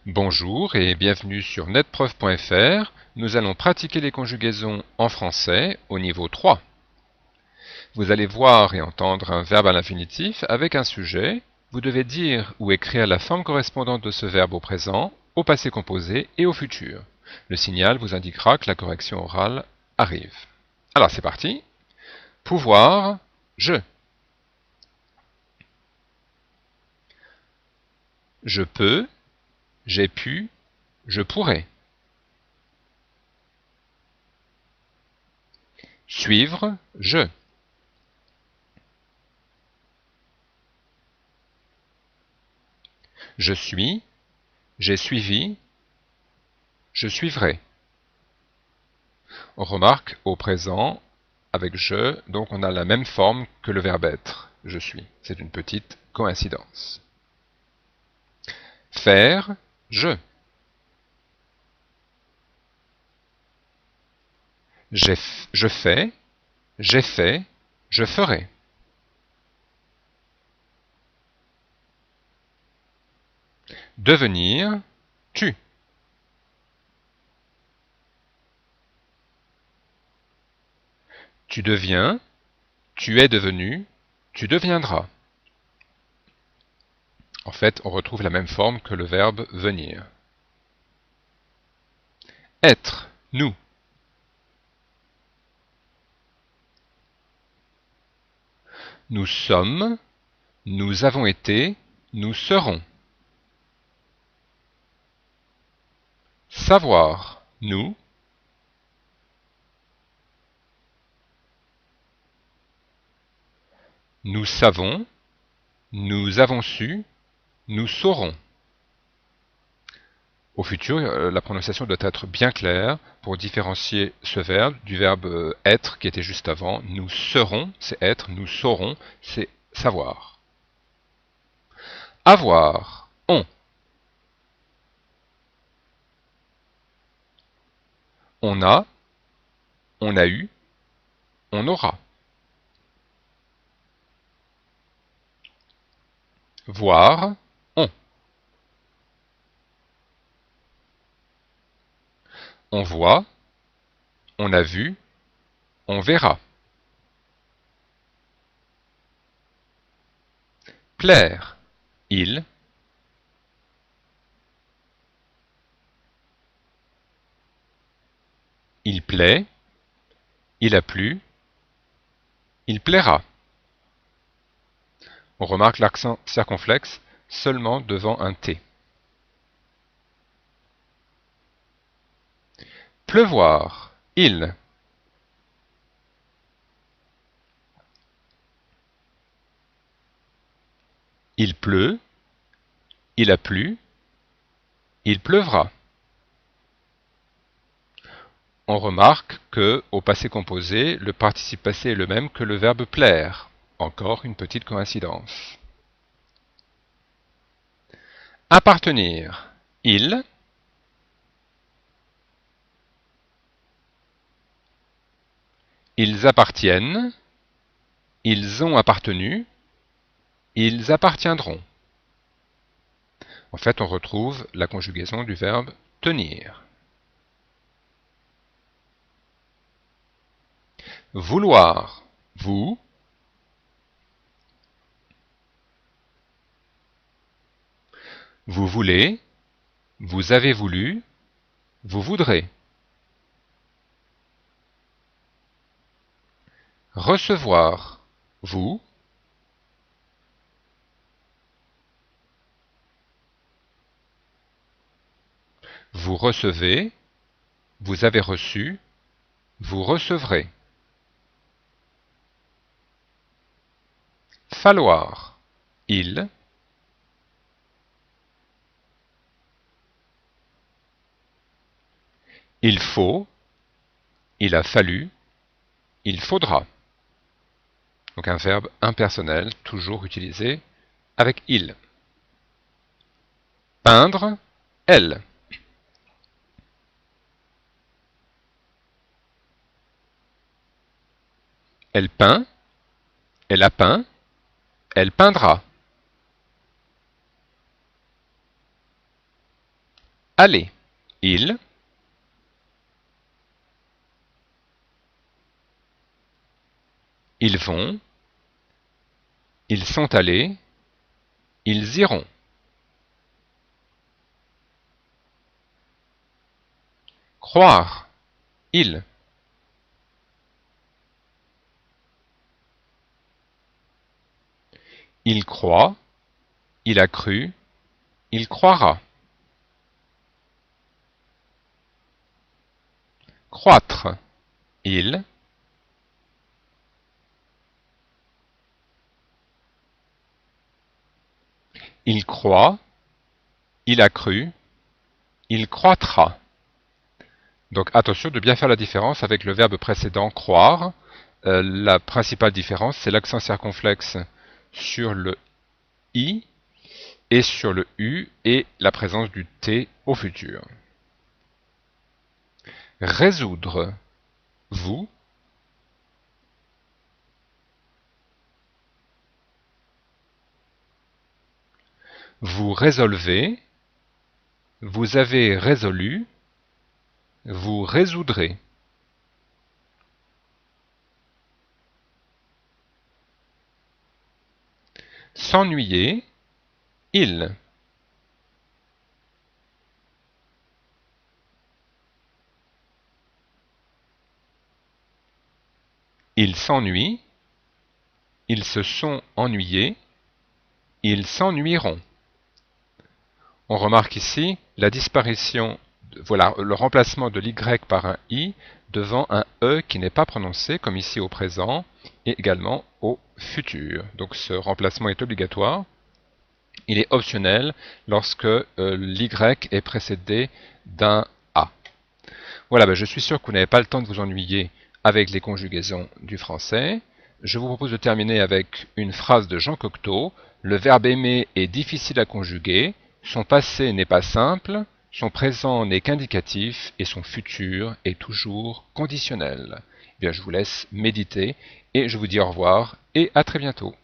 Bonjour et bienvenue sur netpreuve.fr. Nous allons pratiquer les conjugaisons en français au niveau 3. Vous allez voir et entendre un verbe à l'infinitif avec un sujet. Vous devez dire ou écrire la forme correspondante de ce verbe au présent, au passé composé et au futur. Le signal vous indiquera que la correction orale arrive. Alors c'est parti. Pouvoir, je. Je peux, j'ai pu, je pourrais. Suivre, je. Je suis, j'ai suivi, je suivrai. On remarque au présent, avec je, donc on a la même forme que le verbe être, je suis. C'est une petite coïncidence. Faire, je. Je fais, j'ai fait, je ferai. Devenir, tu. Tu deviens, tu es devenu, tu deviendras. En fait, on retrouve la même forme que le verbe venir. Être, nous. Nous sommes, nous avons été, nous serons. Savoir, nous. Nous savons, nous avons su, nous saurons. Au futur, la prononciation doit être bien claire pour différencier ce verbe du verbe être qui était juste avant. Nous serons, c'est être, nous saurons, c'est savoir. Avoir, on. On a, on a eu, on aura. Voir, on. On voit, on a vu, on verra. Plaire, il. Il plaît, il a plu, il plaira. On remarque l'accent circonflexe seulement devant un T. Pleuvoir, il. Il pleut, il a plu, il pleuvra. On remarque que, au passé composé, le participe passé est le même que le verbe plaire. Encore une petite coïncidence. Appartenir, il. Ils appartiennent, ils ont appartenu, ils appartiendront. En fait, on retrouve la conjugaison du verbe tenir. Vouloir, vous. Vous voulez, vous avez voulu, vous voudrez. Recevoir, vous. Vous recevez, vous avez reçu, vous recevrez. Falloir, il. Il faut, il a fallu, il faudra. Donc un verbe impersonnel, toujours utilisé avec il. Peindre, elle. Elle peint, elle a peint, elle peindra. aller. Ils. Ils vont. Ils sont allés. Ils iront. Croire. Il. Il croit. Il a cru. Il croira. Croître. Il. Il croit. Il a cru. Il croîtra. Donc attention de bien faire la différence avec le verbe précédent croire. La principale différence, c'est l'accent circonflexe sur le i et sur le u et la présence du t au futur. Résoudre. Vous. Vous résolvez. Vous avez résolu. Vous résoudrez. S'ennuyer. Il. Ils s'ennuient. Ils se sont ennuyés. Ils s'ennuieront. On remarque ici la disparition, voilà, le remplacement de l'y par un i devant un e qui n'est pas prononcé, comme ici au présent, et également au futur. Donc ce remplacement est obligatoire. Il est optionnel lorsque l'y est précédé d'un a. Voilà, je suis sûr que vous n'avez pas le temps de vous ennuyer avec les conjugaisons du français. Je vous propose de terminer avec une phrase de Jean Cocteau. Le verbe aimer est difficile à conjuguer. Son passé n'est pas simple, son présent n'est qu'indicatif et son futur est toujours conditionnel. Eh bien, je vous laisse méditer et je vous dis au revoir et à très bientôt.